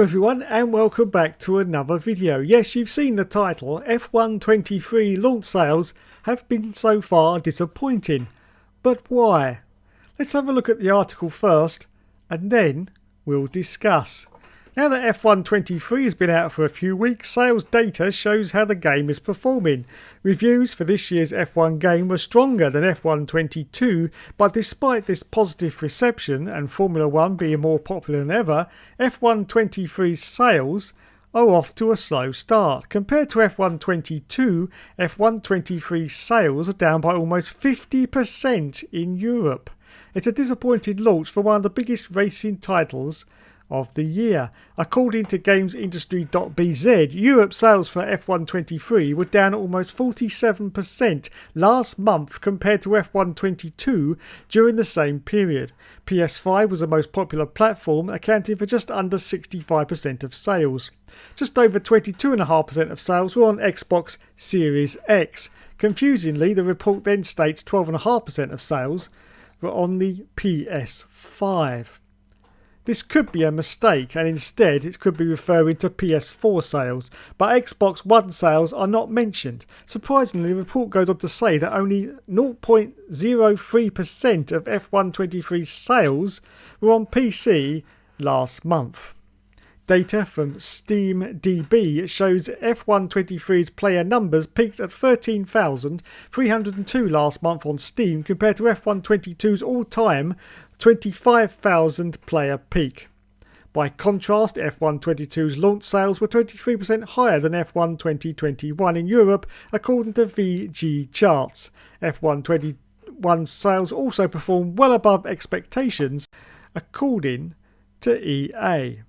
Hello everyone and welcome back to another video. Yes, you've seen the title. F1 23 launch sales have been so far disappointing. But why? Let's have a look at the article first and then we'll discuss. Now that F1 23 has been out for a few weeks, sales data shows how the game is performing. Reviews for this year's F1 game were stronger than F1 22, but despite this positive reception and Formula 1 being more popular than ever, F1 23's sales are off to a slow start. Compared to F1 22, F1 23 sales are down by almost 50% in Europe. It's a disappointing launch for one of the biggest racing titles of the year. According to GamesIndustry.bz, Europe sales for F1 23 were down almost 47% last month compared to F1 22 during the same period. PS5 was the most popular platform, accounting for just under 65% of sales. Just over 22.5% of sales were on Xbox Series X. Confusingly, the report then states 12.5% of sales were on the PS5. This could be a mistake and instead it could be referring to PS4 sales, but Xbox One sales are not mentioned. Surprisingly, the report goes on to say that only 0.03% of F1 23 sales were on PC last month. Data from SteamDB shows F1 23's player numbers peaked at 13,302 last month on Steam compared to F1 22's all-time 25,000 player peak. By contrast, F1 22's launch sales were 23% higher than F1 2021 in Europe, according to VG Charts. F1 21's sales also performed well above expectations, according to EA.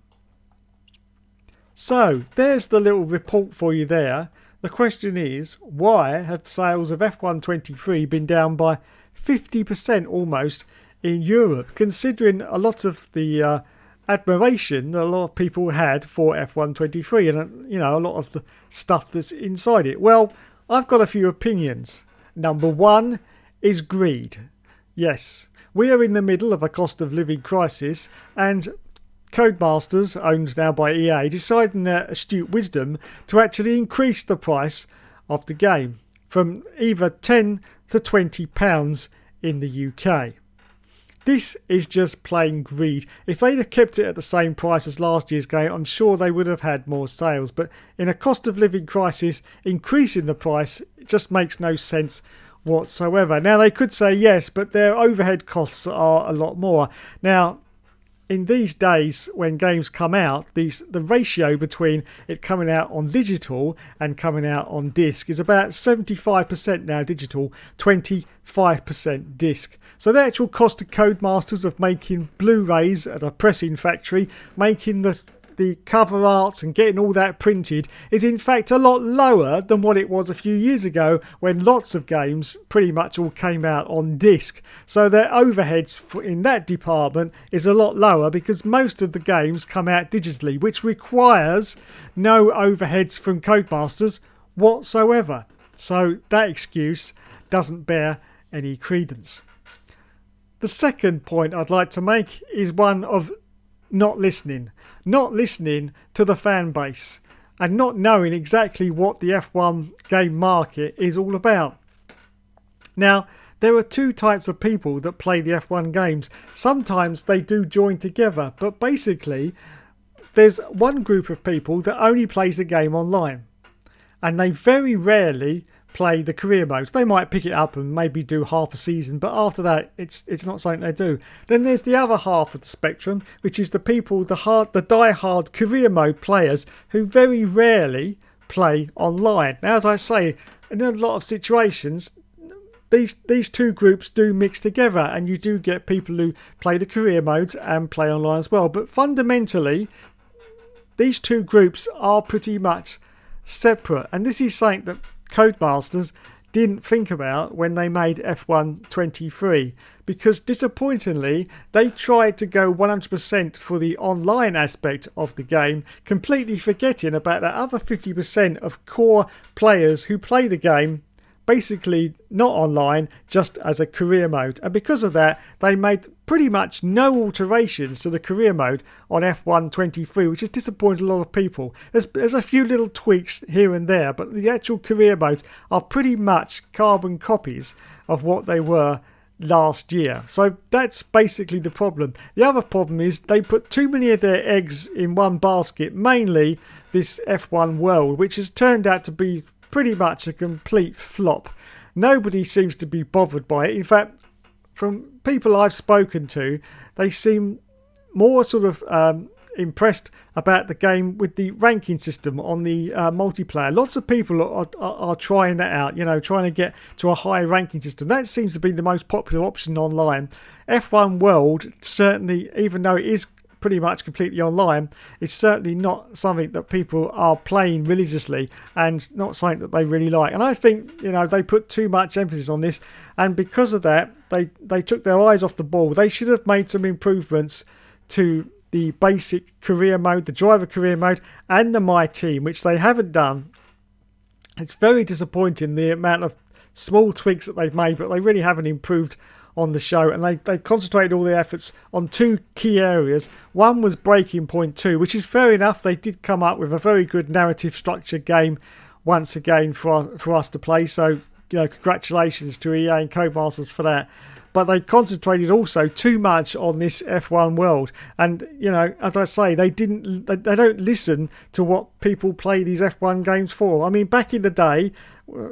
So, there's the little report for you there. The question is, why have sales of F1 23 been down by 50% almost in Europe, considering a lot of the admiration that a lot of people had for F1 23 and a lot of the stuff that's inside it? Well, I've got a few opinions. Number one is greed. Yes, we are in the middle of a cost of living crisis, and Codemasters, owned now by EA, decided in their astute wisdom to actually increase the price of the game from either £10 to £20 in the UK. This is just plain greed. If they'd have kept it at the same price as last year's game, I'm sure they would have had more sales. But in a cost of living crisis, increasing the price just makes no sense whatsoever. Now, they could say yes, but their overhead costs are a lot more. Now, in these days when games come out, the ratio between it coming out on digital and coming out on disc is about 75% now digital, 25% disc. So the actual cost to Codemasters of making Blu-rays at a pressing factory, making the cover arts and getting all that printed is in fact a lot lower than what it was a few years ago when lots of games pretty much all came out on disc. So their overheads in that department is a lot lower because most of the games come out digitally, which requires no overheads from Codemasters whatsoever. So that excuse doesn't bear any credence. The second point I'd like to make is one of not listening to the fan base and not knowing exactly what the F1 game market is all about. Now, there are two types of people that play the F1 games. Sometimes they do join together, but basically there's one group of people that only plays the game online and they very rarely play the career modes. They might pick it up and maybe do half a season, but after that it's not something they do. Then there's the other half of the spectrum, which is the people, the die-hard career mode players who very rarely play online. Now, as I say, in a lot of situations these two groups do mix together and you do get people who play the career modes and play online as well, but fundamentally these two groups are pretty much separate, and this is something that Codemasters didn't think about when they made F1 23, because disappointingly they tried to go 100% for the online aspect of the game, completely forgetting about that other 50% of core players who play the game basically not online, just as a career mode. And because of that, they made pretty much no alterations to the career mode on F1 23, which has disappointed a lot of people. There's a few little tweaks here and there, but the actual career modes are pretty much carbon copies of what they were last year. So that's basically the problem. The other problem is they put too many of their eggs in one basket, mainly this F1 World, which has turned out to be pretty much a complete flop. Nobody seems to be bothered by it. In fact, from people I've spoken to, they seem more sort of impressed about the game with the ranking system on the multiplayer. Lots of people are trying that out, trying to get to a high ranking system. That seems to be the most popular option online. F1 World, certainly, even though it is pretty much completely online, it's certainly not something that people are playing religiously and not something that they really like. And I think, they put too much emphasis on this, and because of that, they took their eyes off the ball. They should have made some improvements to the basic career mode, the driver career mode, and the My Team, which they haven't done. It's very disappointing, the amount of small tweaks that they've made, but they really haven't improved on the show. And they concentrated all their efforts on two key areas. One was Breaking Point 2, which is fair enough. They did come up with a very good narrative structured game once again for us to play. So, congratulations to EA and Codemasters for that. But they concentrated also too much on this F1 World. And, as I say, they don't listen to what people play these F1 games for. I mean, back in the day,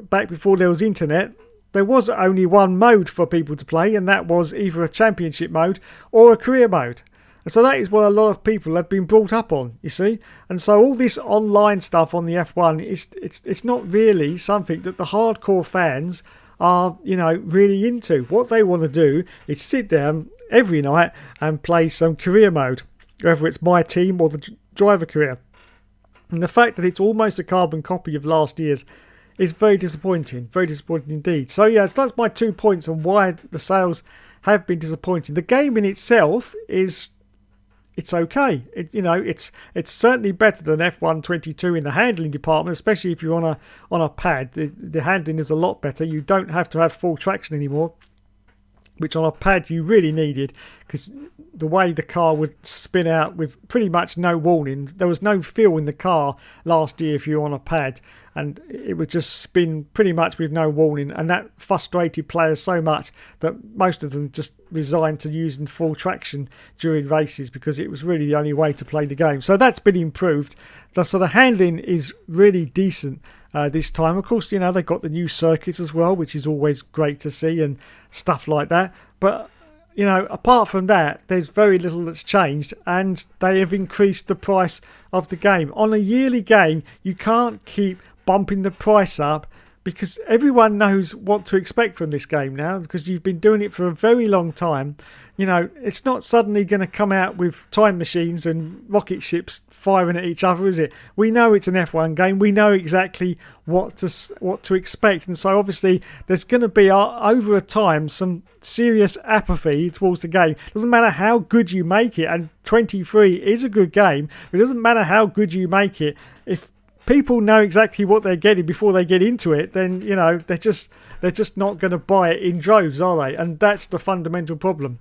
back before there was internet, there was only one mode for people to play, and that was either a championship mode or a career mode. And so that is what a lot of people have been brought up on, you see. And so all this online stuff on the F1, it's not really something that the hardcore fans are, really into. What they want to do is sit down every night and play some career mode, whether it's My Team or the driver career. And the fact that it's almost a carbon copy of last year's is very disappointing indeed. So yeah, so that's my 2 points on why the sales have been disappointing. The game in itself it's okay. It's certainly better than F1 22 in the handling department, especially if you're on a pad. The handling is a lot better. You don't have to have full traction anymore, which on a pad you really needed, because the way the car would spin out with pretty much no warning. There was no feel in the car last year if you were on a pad, and it would just spin pretty much with no warning, and that frustrated players so much that most of them just resigned to using full traction during races, because it was really the only way to play the game. So that's been improved. So the handling is really decent this time. Of course, they've got the new circuits as well, which is always great to see and stuff like that. But apart from that, there's very little that's changed, and they have increased the price of the game. On a yearly game, you can't keep bumping the price up, because everyone knows what to expect from this game now, because you've been doing it for a very long time. It's not suddenly going to come out with time machines and rocket ships firing at each other, is it? We know it's an F1 game. We know exactly what to expect. And so obviously there's going to be, over a time, some serious apathy towards the game. It doesn't matter how good you make it, and 23 is a good game, but it doesn't matter how good you make it. If people know exactly what they're getting before they get into it, then they're just not going to buy it in droves, are they? And that's the fundamental problem.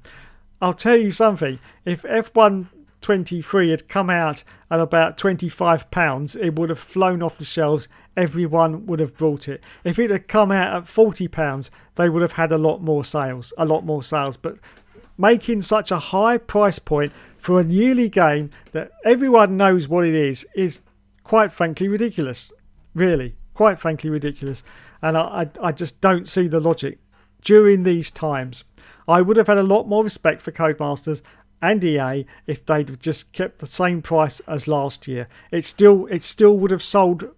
I'll tell you something. If F1 23 had come out at about £25, it would have flown off the shelves. Everyone would have bought it. If it had come out at £40, they would have had a lot more sales. But making such a high price point for a yearly game that everyone knows what it is quite frankly ridiculous. Really, quite frankly ridiculous. And I just don't see the logic during these times. I would have had a lot more respect for Codemasters and EA if they'd have just kept the same price as last year. It still would have sold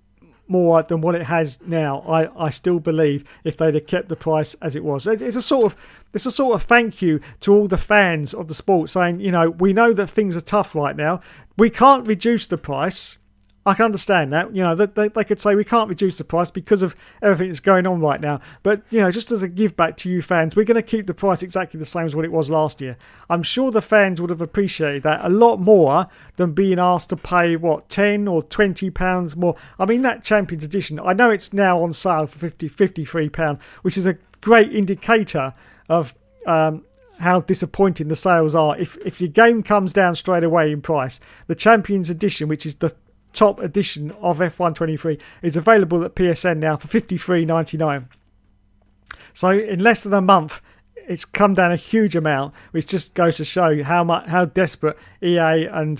more than what it has now. I still believe, if they'd have kept the price as it was. It's a sort of thank you to all the fans of the sport, saying, we know that things are tough right now. We can't reduce the price, I can understand that. You know, they could say we can't reduce the price because of everything that's going on right now. But, you know, just as a give back to you fans, we're going to keep the price exactly the same as what it was last year. I'm sure the fans would have appreciated that a lot more than being asked to pay, what, 10 or 20 pounds more. I mean, that Champions Edition, I know it's now on sale for 53 pounds, which is a great indicator of how disappointing the sales are. If your game comes down straight away in price, the Champions Edition, which is the top edition of F1 23, is available at PSN now for $53.99. So in less than a month, it's come down a huge amount, which just goes to show how desperate EA and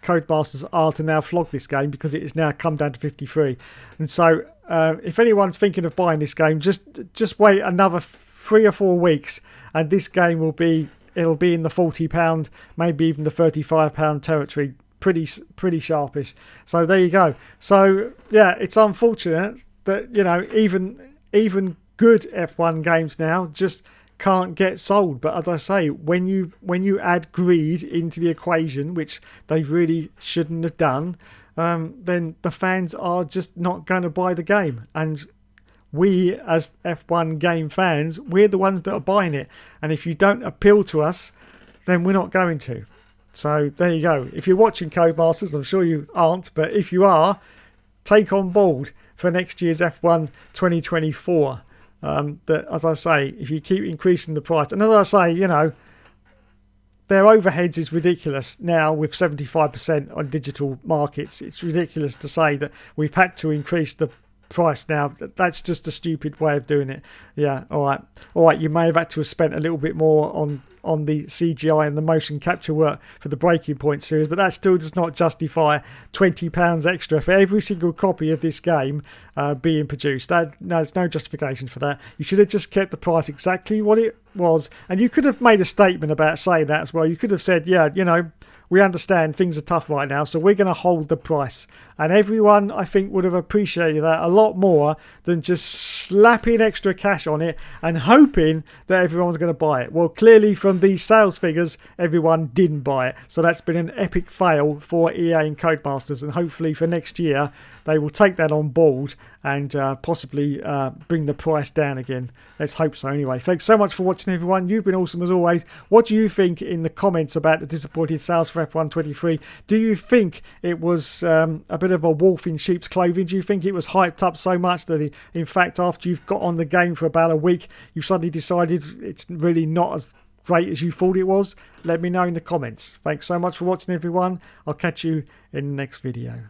Codemasters are to now flog this game, because it has now come down to 53. And so if anyone's thinking of buying this game, just wait another 3 or 4 weeks, and this game it'll be in the £40, maybe even the £35 territory. Pretty sharpish. So there you go. So yeah, it's unfortunate that, you know, even good F1 games now just can't get sold. But as I say, when you add greed into the equation, which they really shouldn't have done, then the fans are just not going to buy the game. And we as F1 game fans, we're the ones that are buying it. And if you don't appeal to us, then we're not going to. So there you go. If you're watching Codemasters, I'm sure you aren't, but if you are, take on board for next year's F1 2024. That, as I say, if you keep increasing the price, and as I say, you know, their overheads is ridiculous now with 75% on digital markets. It's ridiculous to say that we've had to increase the price now. That's just a stupid way of doing it. Yeah, all right. You may have had to have spent a little bit more on the CGI and the motion capture work for the Breaking Point series, but that still does not justify £20 extra for every single copy of this game being produced. There's no justification for that. You should have just kept the price exactly what it was, and you could have made a statement about saying that as well. You could have said, yeah, you know, we understand things are tough right now, so we're going to hold the price. And everyone, I think, would have appreciated that a lot more than just slapping extra cash on it and hoping that everyone's going to buy it. Well, clearly from these sales figures, everyone didn't buy it. So that's been an epic fail for EA and Codemasters. And hopefully for next year, they will take that on board and possibly bring the price down again. Let's hope so anyway. Thanks so much for watching, everyone. You've been awesome as always. What do you think in the comments about the disappointing sales for F1 23? Do you think it was a bit of a wolf in sheep's clothing? Do you think it was hyped up so much that in fact after you've got on the game for about a week, you suddenly decided it's really not as great as you thought it was? Let me know in the comments. Thanks so much for watching, everyone. I'll catch you in the next video.